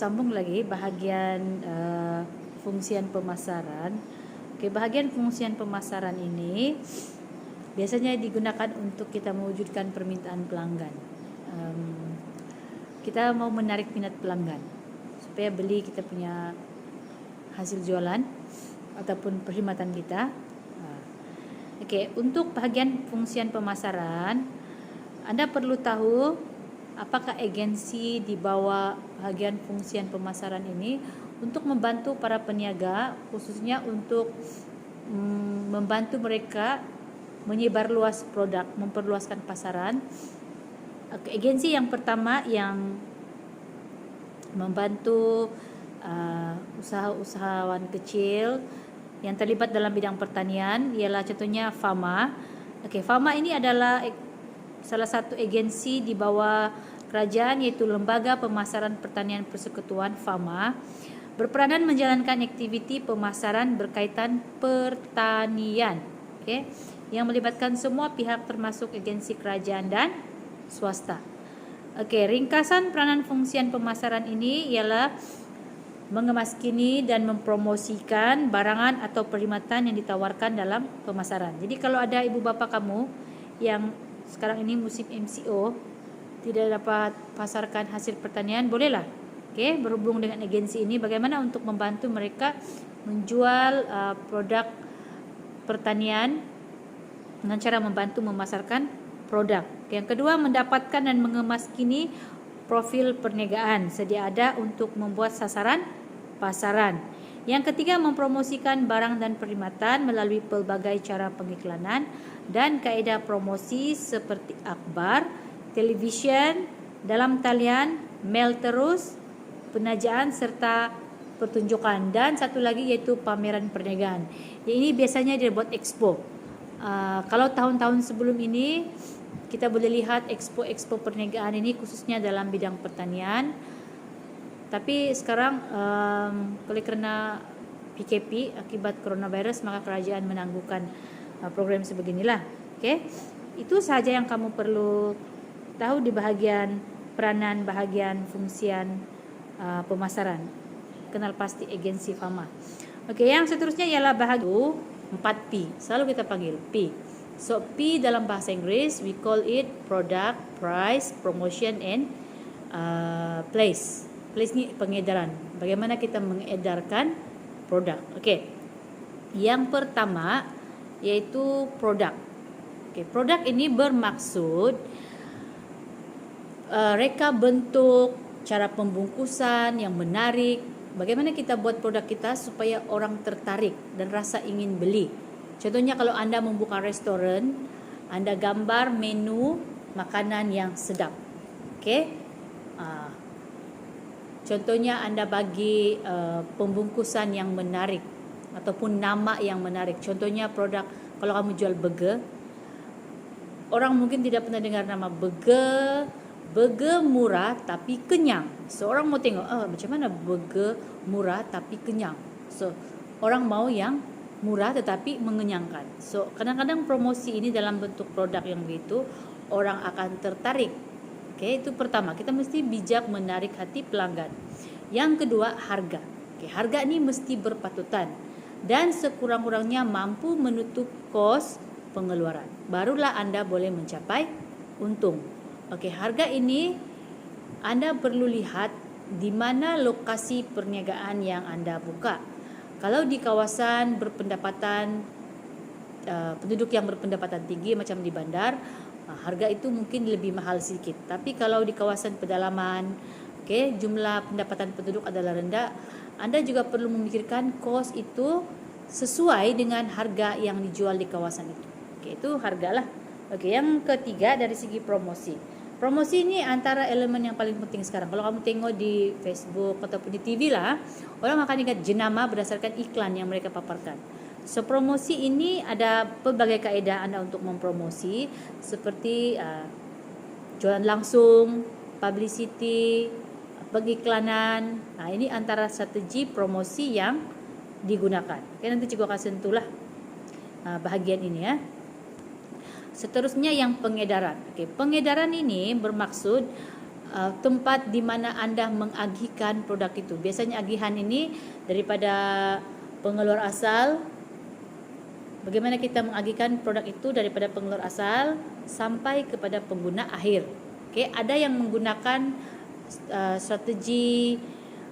sambung lagi bahagian fungsian pemasaran. Bahagian fungsian pemasaran ini biasanya digunakan untuk kita mewujudkan permintaan pelanggan. Kita mau menarik minat pelanggan supaya beli kita punya hasil jualan ataupun perkhidmatan kita. Untuk bahagian fungsian pemasaran, Anda perlu tahu apakah agensi di bawah bahagian fungsian pemasaran ini untuk membantu para peniaga, khususnya untuk membantu mereka menyebar luas produk, memperluaskan pasaran. Agensi yang pertama yang membantu usaha-usahawan kecil yang terlibat dalam bidang pertanian ialah contohnya FAMA. FAMA ini adalah salah satu agensi di bawah kerajaan, yaitu Lembaga Pemasaran Pertanian Persekutuan FAMA, berperanan menjalankan aktiviti pemasaran berkaitan pertanian, yang melibatkan semua pihak termasuk agensi kerajaan dan swasta. Ringkasan peranan fungsian pemasaran ini ialah mengemaskini dan mempromosikan barangan atau perkhidmatan yang ditawarkan dalam pemasaran. Jadi kalau ada ibu bapa kamu yang sekarang ini musim MCO tidak dapat pasarkan hasil pertanian, bolehlah berhubung dengan agensi ini bagaimana untuk membantu mereka menjual produk pertanian dengan cara membantu memasarkan produk. Yang kedua, mendapatkan dan mengemaskini profil perniagaan sedia ada untuk membuat sasaran pasaran. Yang ketiga, mempromosikan barang dan perkhidmatan melalui pelbagai cara pengiklanan dan kaedah promosi seperti akhbar, televisyen, dalam talian, mail terus, penajaan serta pertunjukan. Dan satu lagi yaitu pameran perniagaan. Ini biasanya dia buat expo. Kalau tahun-tahun sebelum ini kita boleh lihat expo perniagaan ini khususnya dalam bidang pertanian. Tapi sekarang oleh kerana PKP akibat coronavirus, maka kerajaan menangguhkan program sebeginilah. Itu sahaja yang kamu perlu tahu di bahagian peranan, bahagian fungsian pemasaran. Kenal pasti agensi FAMA. Yang seterusnya ialah bahagian 4P. Selalu kita panggil P. So P dalam bahasa Inggris we call it product, price, promotion and place. Place ni pengedaran. Bagaimana kita mengedarkan produk. Yang pertama yaitu produk. Produk ini bermaksud reka bentuk, cara pembungkusan yang menarik. Bagaimana kita buat produk kita supaya orang tertarik dan rasa ingin beli. Contohnya kalau Anda membuka restoran, Anda gambar menu makanan yang sedap. Contohnya Anda bagi pembungkusan yang menarik ataupun nama yang menarik. Contohnya produk, kalau kamu jual burger, orang mungkin tidak pernah dengar nama burger murah tapi kenyang. So orang mau tengok macam mana burger murah tapi kenyang. So orang mau yang murah tetapi mengenyangkan. So kadang-kadang promosi ini dalam bentuk produk yang begitu, orang akan tertarik. Itu pertama, kita mesti bijak menarik hati pelanggan. Yang kedua, harga. Harga ini mesti berpatutan dan sekurang-kurangnya mampu menutup kos pengeluaran. Barulah Anda boleh mencapai untung. Harga ini Anda perlu lihat di mana lokasi perniagaan yang Anda buka. Kalau di kawasan berpendapatan penduduk yang berpendapatan tinggi macam di bandar, harga itu mungkin lebih mahal sedikit. Tapi kalau di kawasan pedalaman, jumlah pendapatan penduduk adalah rendah, Anda juga perlu memikirkan kos itu sesuai dengan harga yang dijual di kawasan itu. Itu hargalah. Yang ketiga dari segi promosi. Promosi ini antara elemen yang paling penting sekarang. Kalau kamu tengok di Facebook ataupun di TV lah, orang akan ingat jenama berdasarkan iklan yang mereka paparkan. So promosi ini ada pelbagai kaedah Anda untuk mempromosi, seperti jualan langsung, publicity, pengiklanan. Ini antara strategi promosi yang digunakan. Nanti cikgu akan sentuhlah bahagian ini ya. Seterusnya yang pengedaran. Pengedaran ini bermaksud tempat di mana Anda mengagihkan produk itu. Biasanya agihan ini daripada pengeluar asal. Bagaimana kita mengagihkan produk itu daripada pengeluar asal sampai kepada pengguna akhir. Okey, ada yang menggunakan strategi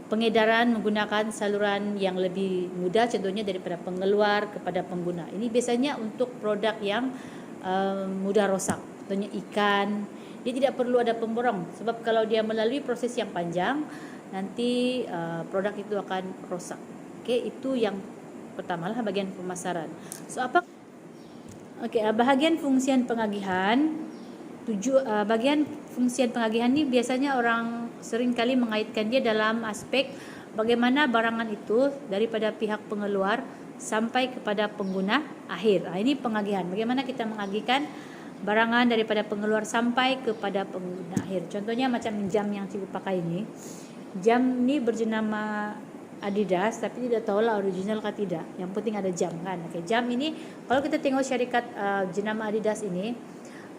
pengedaran menggunakan saluran yang lebih mudah, contohnya daripada pengeluar kepada pengguna. Ini biasanya untuk produk yang mudah rosak, contohnya ikan. Dia tidak perlu ada pemborong, sebab kalau dia melalui proses yang panjang, nanti produk itu akan rosak. Okey, itu yang pertama lah, bahagian pemasaran. So apa? Okey, bahagian fungsian pengagihan. Bahagian fungsian pengagihan ni biasanya orang sering kali mengaitkan dia dalam aspek bagaimana barangan itu daripada pihak pengeluar sampai kepada pengguna akhir. Ini pengagihan. Bagaimana kita mengagihkan barangan daripada pengeluar sampai kepada pengguna akhir. Contohnya macam jam yang cikgu pakai ini. Jam ni berjenama Adidas, tapi tidak tahulah original kah tidak. Yang penting ada jam kan. Okay, jam ini kalau kita tengok syarikat jenama Adidas ini,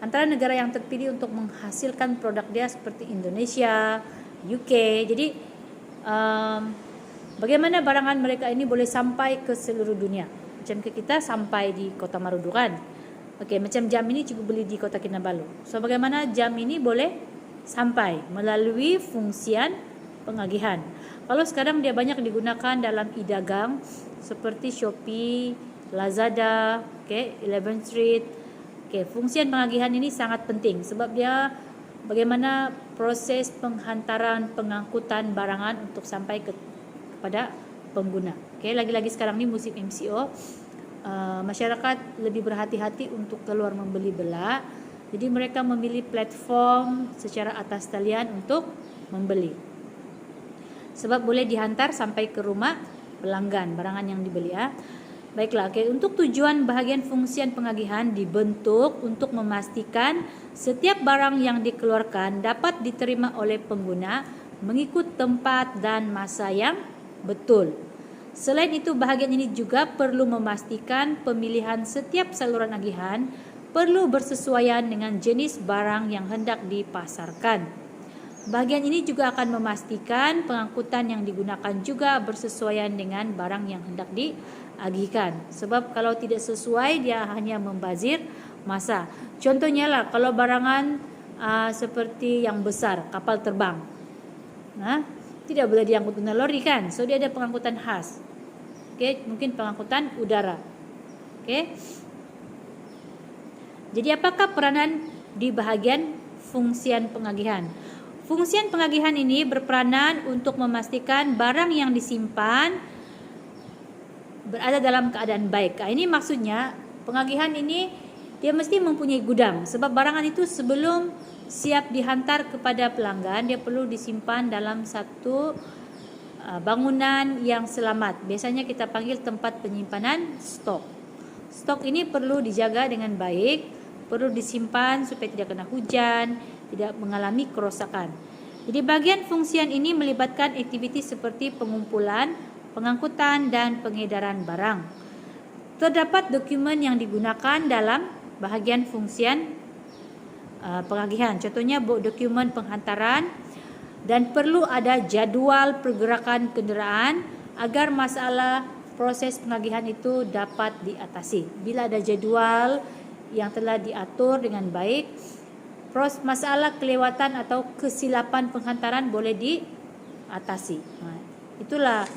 antara negara yang terpilih untuk menghasilkan produk dia seperti Indonesia, UK. Jadi bagaimana barangan mereka ini boleh sampai ke seluruh dunia. Macam kita sampai di Kota Marudu kan. Okey, macam jam ini cikgu beli di Kota Kinabalu. So bagaimana jam ini boleh sampai melalui fungsian pengagihan. Kalau sekarang dia banyak digunakan dalam e-dagang seperti Shopee, Lazada, okay, 11 Street. Okay, fungsian pengagihan ini sangat penting sebab dia bagaimana proses penghantaran, pengangkutan barangan untuk sampai kepada pengguna. Okay, lagi-lagi sekarang ni musim MCO, masyarakat lebih berhati-hati untuk keluar membeli bela. Jadi mereka memilih platform secara atas talian untuk membeli. Sebab boleh dihantar sampai ke rumah pelanggan barangan yang dibeli ya. Baiklah, okay. Untuk tujuan bahagian fungsian pengagihan dibentuk untuk memastikan setiap barang yang dikeluarkan dapat diterima oleh pengguna mengikut tempat dan masa yang betul. Selain itu, bahagian ini juga perlu memastikan pemilihan setiap saluran agihan perlu bersesuaian dengan jenis barang yang hendak dipasarkan. Bahagian ini juga akan memastikan pengangkutan yang digunakan juga bersesuaian dengan barang yang hendak diagihkan. Sebab kalau tidak sesuai, dia hanya membazir masa. Contohnya lah, kalau barangan seperti yang besar, kapal terbang, tidak boleh diangkut guna lori kan. So dia ada pengangkutan khas. Okay, mungkin pengangkutan udara. Okay. Jadi apakah peranan di bahagian fungsian pengagihan? Fungsian pengagihan ini berperanan untuk memastikan barang yang disimpan berada dalam keadaan baik. Ini maksudnya pengagihan ini dia mesti mempunyai gudang. Sebab barangan itu sebelum siap dihantar kepada pelanggan, dia perlu disimpan dalam satu bangunan yang selamat. Biasanya kita panggil tempat penyimpanan stok. Stok ini perlu dijaga dengan baik, perlu disimpan supaya tidak kena hujan, tidak mengalami kerosakan. Jadi bagian fungsian ini melibatkan aktiviti seperti pengumpulan, pengangkutan dan pengedaran barang. Terdapat dokumen yang digunakan dalam bahagian fungsian pengagihan. Contohnya dokumen penghantaran, dan perlu ada jadual pergerakan kenderaan agar masalah proses pengagihan itu dapat diatasi. Bila ada jadual yang telah diatur dengan baik, masalah kelewatan atau kesilapan penghantaran boleh diatasi. Itulah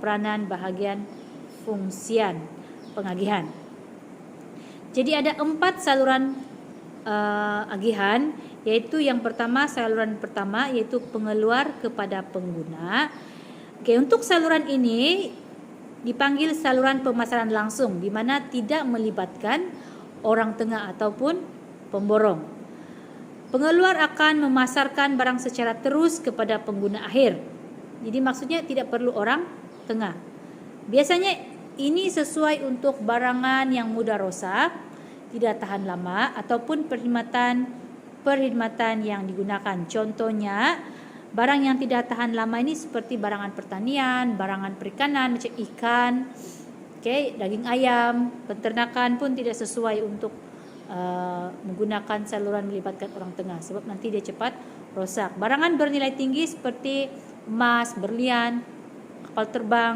peranan bahagian fungsian pengagihan. Jadi ada 4 saluran agihan, iaitu yang pertama, saluran pertama iaitu pengeluar kepada pengguna. Okey, untuk saluran ini dipanggil saluran pemasaran langsung, di mana tidak melibatkan orang tengah ataupun pemborong. Pengeluar akan memasarkan barang secara terus kepada pengguna akhir. Jadi maksudnya tidak perlu orang tengah. Biasanya ini sesuai untuk barangan yang mudah rosak, tidak tahan lama ataupun perkhidmatan yang digunakan. Contohnya, barang yang tidak tahan lama ini seperti barangan pertanian, barangan perikanan macam ikan, daging ayam, peternakan pun tidak sesuai untuk menggunakan saluran melibatkan orang tengah sebab nanti dia cepat rosak. Barangan bernilai tinggi seperti emas, berlian, kapal terbang,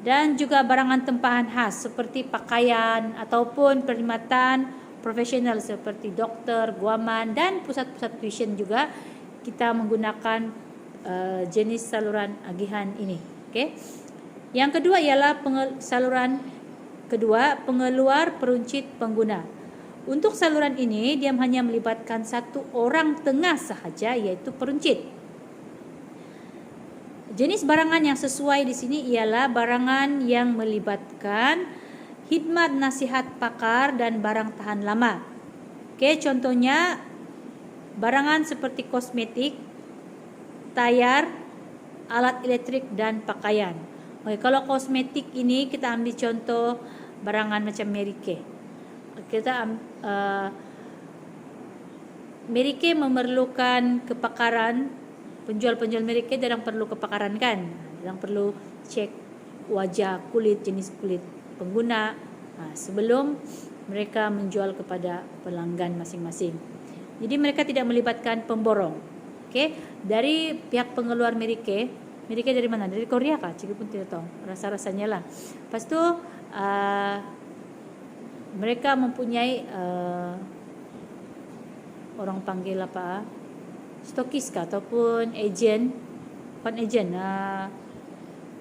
dan juga barangan tempahan khas seperti pakaian ataupun perkhidmatan profesional seperti dokter, guaman, dan pusat-pusat tuition juga kita menggunakan jenis saluran agihan ini. Yang kedua ialah saluran kedua, pengeluar peruncit pengguna. Untuk saluran ini dia hanya melibatkan satu orang tengah sahaja, yaitu peruncit. Jenis barangan yang sesuai di sini ialah barangan yang melibatkan khidmat nasihat pakar dan barang tahan lama. Contohnya barangan seperti kosmetik, tayar, alat elektrik dan pakaian. Kalau kosmetik ini kita ambil contoh barangan macam Mary Kay. Mary Kay memerlukan kepakaran. Penjual-penjual Mary Kay kadang perlu kepakaran kan, kadang perlu cek wajah, kulit, jenis kulit pengguna sebelum mereka menjual kepada pelanggan masing-masing. Jadi mereka tidak melibatkan pemborong. Dari pihak pengeluar Mary Kay dari mana? Dari Korea kah? Cikgu pun tidak tahu. Rasa-rasanya lah. Lepas tu mereka mempunyai orang panggil apa? Stokis kah ataupun ejen, bukan ejen.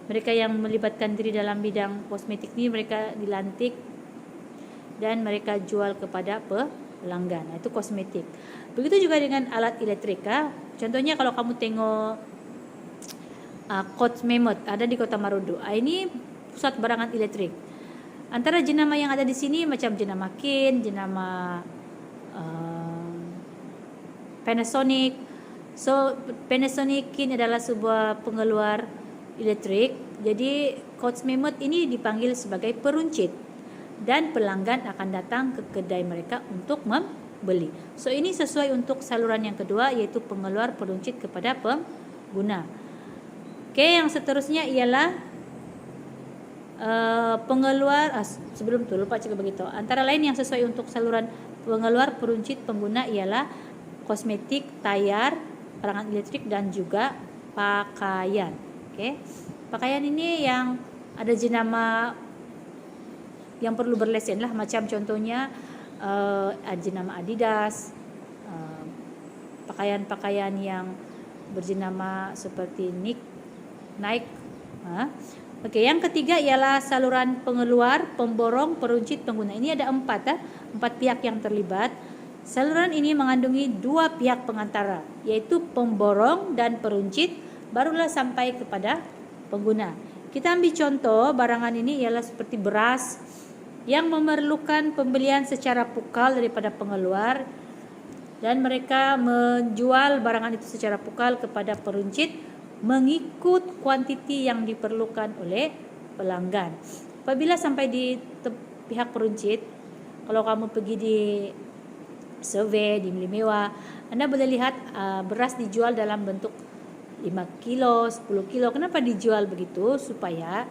Mereka yang melibatkan diri dalam bidang kosmetik ni mereka dilantik dan mereka jual kepada pelanggan. Itu kosmetik. Begitu juga dengan alat elektrik. Contohnya kalau kamu tengok Coach Memot ada di Kota Marudu. Ini pusat barangan elektrik. Antara jenama yang ada di sini macam jenama Kin, jenama Panasonic. So Panasonic Kin adalah sebuah pengeluar elektrik. Jadi Coach Memot ini dipanggil sebagai peruncit dan pelanggan akan datang ke kedai mereka untuk membeli. So ini sesuai untuk saluran yang kedua, yaitu pengeluar peruncit kepada pengguna. Yang seterusnya ialah pengeluar sebelum itu lupa cikgu begitu. Antara lain yang sesuai untuk saluran pengeluar peruncit pengguna ialah kosmetik, tayar, barangan elektrik dan juga pakaian. Pakaian ini yang ada jenama yang perlu berlesen lah, macam contohnya jenama Adidas, pakaian-pakaian yang berjenama seperti Nike. Yang ketiga ialah saluran pengeluar, pemborong, peruncit, pengguna. Ini ada 4 pihak yang terlibat. Saluran ini mengandungi 2 pihak pengantara, yaitu pemborong dan peruncit, barulah sampai kepada pengguna. Kita ambil contoh barangan ini ialah seperti beras yang memerlukan pembelian secara pukal daripada pengeluar, dan mereka menjual barangan itu secara pukal kepada peruncit mengikut kuantiti yang diperlukan oleh pelanggan. Apabila sampai di pihak peruncit, kalau kamu pergi di survey di Mili Mewah, Anda boleh lihat beras dijual dalam bentuk 5 kilo, 10 kilo. Kenapa dijual begitu? Supaya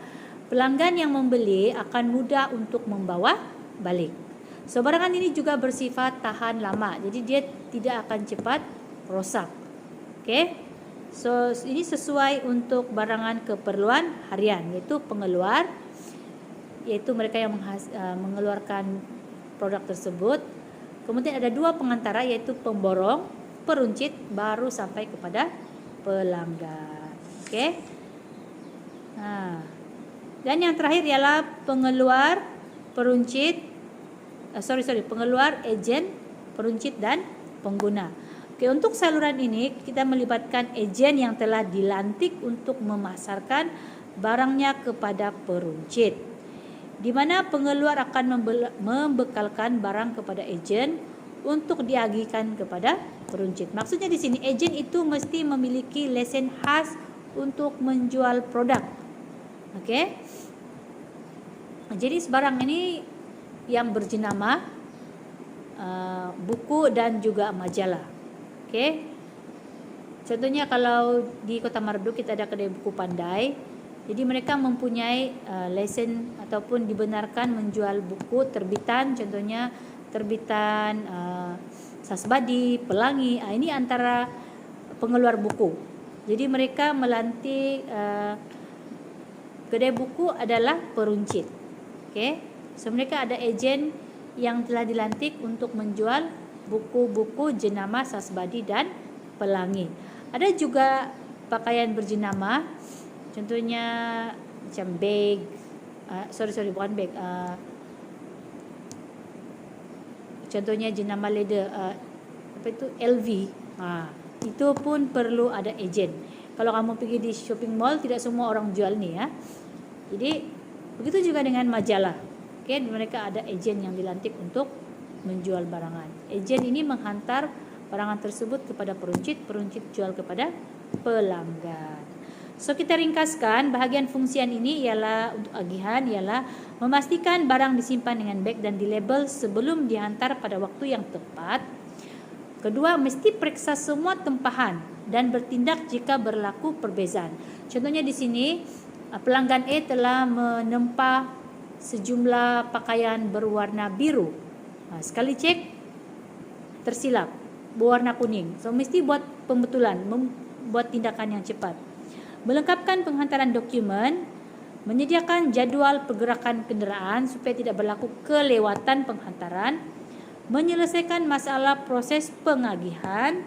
pelanggan yang membeli akan mudah untuk membawa balik. So barangan ini juga bersifat tahan lama, jadi dia tidak akan cepat rosak. So ini sesuai untuk barangan keperluan harian, yaitu pengeluar, yaitu mereka yang mengeluarkan produk tersebut. Kemudian ada 2 pengantara, yaitu pemborong, peruncit, baru sampai kepada pelanggan. Dan yang terakhir ialah pengeluar, peruncit, pengeluar, ejen, peruncit dan pengguna. Untuk saluran ini kita melibatkan ejen yang telah dilantik untuk memasarkan barangnya kepada peruncit, di mana pengeluar akan membekalkan barang kepada ejen untuk diagihkan kepada peruncit. Maksudnya di sini ejen itu mesti memiliki lesen khas untuk menjual produk. Jadi barang ini yang berjenama buku dan juga majalah. Contohnya kalau di Kota Marudu kita ada kedai buku Pandai. Jadi mereka mempunyai lesen ataupun dibenarkan menjual buku terbitan, contohnya terbitan Sasbadi, Pelangi, ini antara pengeluar buku. Jadi mereka melantik kedai buku adalah peruncit. Okey. So mereka ada ejen yang telah dilantik untuk menjual buku-buku jenama Sasbadi dan Pelangi. Ada juga pakaian berjenama, contohnya macam beg, bukan beg, contohnya jenama leather, apa itu, LV. Itu pun perlu ada ejen. Kalau kamu pergi di shopping mall, tidak semua orang jual ni ya. Jadi begitu juga dengan majalah. Okey, mereka ada ejen yang dilantik untuk menjual barangan. Ejen ini menghantar barangan tersebut kepada peruncit, peruncit jual kepada pelanggan. So kita ringkaskan, bahagian fungsian ini ialah untuk agihan ialah memastikan barang disimpan dengan baik dan dilabel sebelum dihantar pada waktu yang tepat. Kedua, mesti periksa semua tempahan dan bertindak jika berlaku perbezaan. Contohnya di sini pelanggan A telah menempah sejumlah pakaian berwarna biru. Sekali cek tersilap berwarna kuning. So mesti buat pembetulan, membuat tindakan yang cepat. Melengkapkan penghantaran dokumen, menyediakan jadual pergerakan kenderaan supaya tidak berlaku kelewatan penghantaran, menyelesaikan masalah proses pengagihan,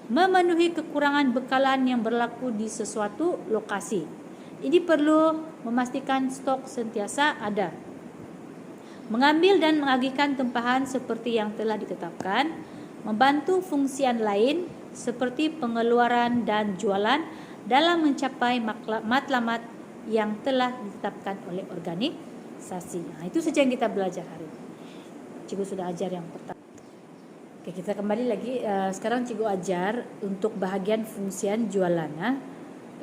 memenuhi kekurangan bekalan yang berlaku di sesuatu lokasi. Ini perlu memastikan stok sentiasa ada. Mengambil dan mengagihkan tempahan seperti yang telah ditetapkan, membantu fungsian lain seperti pengeluaran dan jualan dalam mencapai matlamat yang telah ditetapkan oleh organisasi. Itu saja yang kita belajar hari ini. Cikgu sudah ajar yang pertama. Oke, kita kembali lagi. Sekarang cikgu ajar untuk bahagian fungsian jualan.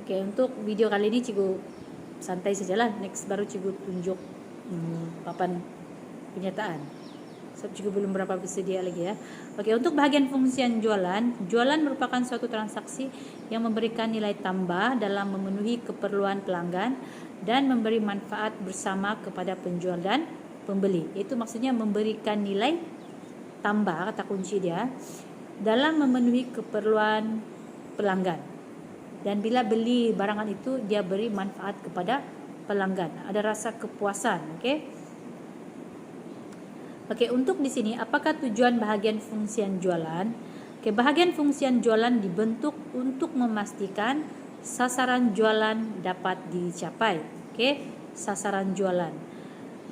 Oke, untuk video kali ini cikgu santai sajalah. Next baru cikgu tunjuk papan penyataan. Sebab cikgu belum berapa bersedia lagi ya. Oke, untuk bahagian fungsian jualan, jualan merupakan suatu transaksi yang memberikan nilai tambah dalam memenuhi keperluan pelanggan dan memberi manfaat bersama kepada penjual dan pembeli. Itu maksudnya memberikan nilai tambah, kata kunci dia, dalam memenuhi keperluan pelanggan. Dan bila beli barangan itu, dia beri manfaat kepada pelanggan. Ada rasa kepuasan, okey? Okey, untuk di sini apakah tujuan bahagian fungsian jualan? Okey, bahagian fungsian jualan dibentuk untuk memastikan sasaran jualan dapat dicapai. Okey, sasaran jualan.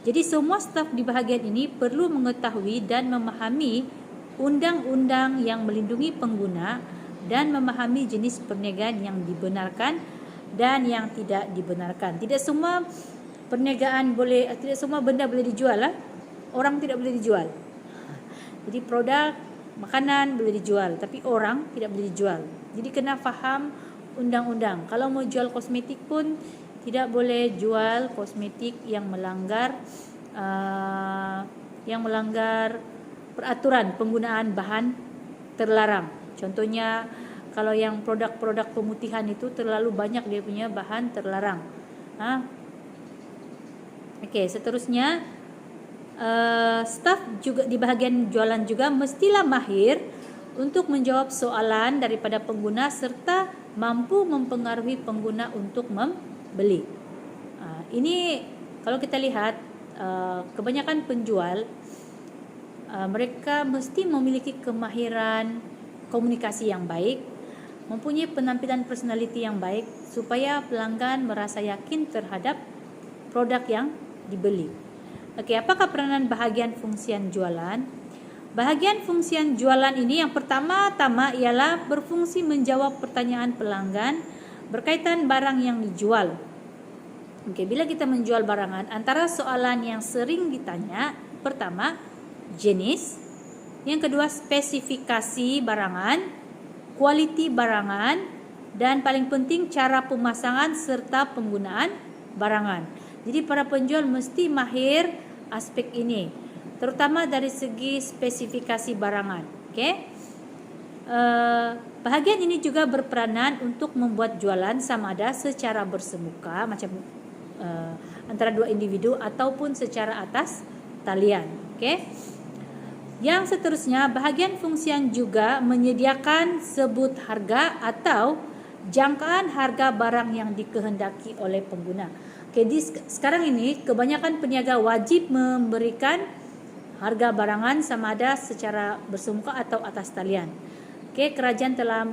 Jadi semua staf di bahagian ini perlu mengetahui dan memahami undang-undang yang melindungi pengguna dan memahami jenis perniagaan yang dibenarkan dan yang tidak dibenarkan. Tidak semua perniagaan boleh, tidak semua benda boleh dijual lah. Orang tidak boleh dijual. Jadi produk makanan boleh dijual, tapi orang tidak boleh dijual. Jadi kena faham undang-undang. Kalau mau jual kosmetik pun tidak boleh jual kosmetik yang melanggar peraturan penggunaan bahan terlarang. Contohnya kalau yang produk-produk pemutihan itu terlalu banyak dia punya bahan terlarang. Okey, seterusnya staf juga di bahagian jualan juga mestilah mahir untuk menjawab soalan daripada pengguna serta mampu mempengaruhi pengguna untuk membeli. Ini kalau kita lihat kebanyakan penjual mereka mesti memiliki kemahiran komunikasi yang baik, mempunyai penampilan personality yang baik supaya pelanggan merasa yakin terhadap produk yang dibeli. Okey, apakah peranan bahagian fungsian jualan? Bahagian fungsian jualan ini yang pertama-tama ialah berfungsi menjawab pertanyaan pelanggan berkaitan barang yang dijual. Okey, bila kita menjual barangan, antara soalan yang sering ditanya, pertama, jenis, yang kedua spesifikasi barangan, kualiti barangan, dan paling penting cara pemasangan serta penggunaan barangan. Jadi para penjual mesti mahir aspek ini, terutama dari segi spesifikasi barangan. Okey. Bahagian ini juga berperanan untuk membuat jualan sama ada secara bersemuka macam antara dua individu ataupun secara atas talian. Okey. Yang seterusnya, bahagian fungsian juga menyediakan sebut harga atau jangkaan harga barang yang dikehendaki oleh pengguna. Okey, sekarang ini kebanyakan peniaga wajib memberikan harga barangan sama ada secara bersemuka atau atas talian. Okey, kerajaan telah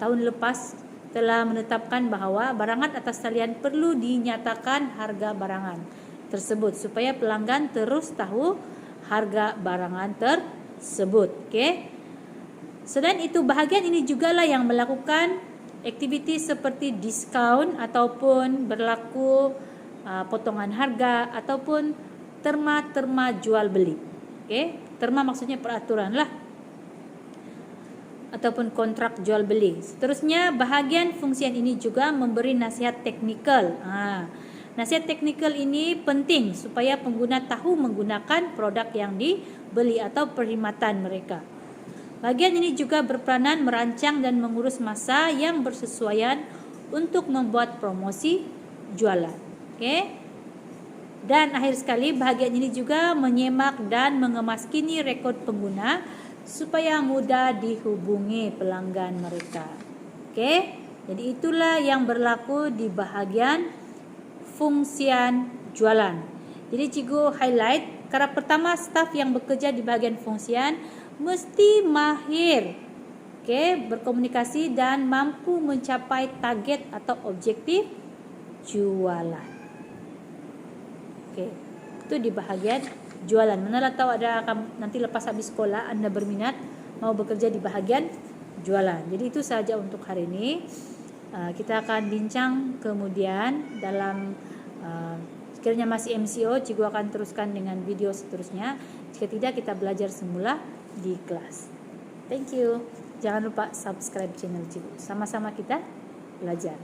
tahun lepas telah menetapkan bahawa barangan atas talian perlu dinyatakan harga barangan tersebut supaya pelanggan terus tahu harga barangan tersebut. Okey. Selain itu, bahagian ini jugalah yang melakukan aktiviti seperti diskaun ataupun berlaku potongan harga ataupun terma-terma jual beli. Okey. Terma maksudnya peraturan lah. Ataupun kontrak jual beli. Seterusnya, bahagian fungsian ini juga memberi nasihat teknikal. Nasihat teknikal ini penting supaya pengguna tahu menggunakan produk yang dibeli atau perkhidmatan mereka. Bahagian ini juga berperanan merancang dan mengurus masa yang bersesuaian untuk membuat promosi jualan. Okey. Dan akhir sekali, bahagian ini juga menyemak dan mengemaskini rekod pengguna supaya mudah dihubungi pelanggan mereka. Okey. Jadi itulah yang berlaku di bahagian fungsian jualan. Jadi cikgu highlight, cara pertama, staf yang bekerja di bahagian fungsian mesti mahir, berkomunikasi dan mampu mencapai target atau objektif jualan. Itu di bahagian jualan. Manalah tahu ada nanti lepas habis sekolah Anda berminat mau bekerja di bahagian jualan. Jadi itu saja untuk hari ini. Kita akan bincang kemudian dalam sekiranya masih MCO, cikgu akan teruskan dengan video seterusnya. Jika tidak, kita belajar semula di kelas. Thank you. Jangan lupa subscribe channel cikgu. Sama-sama kita belajar.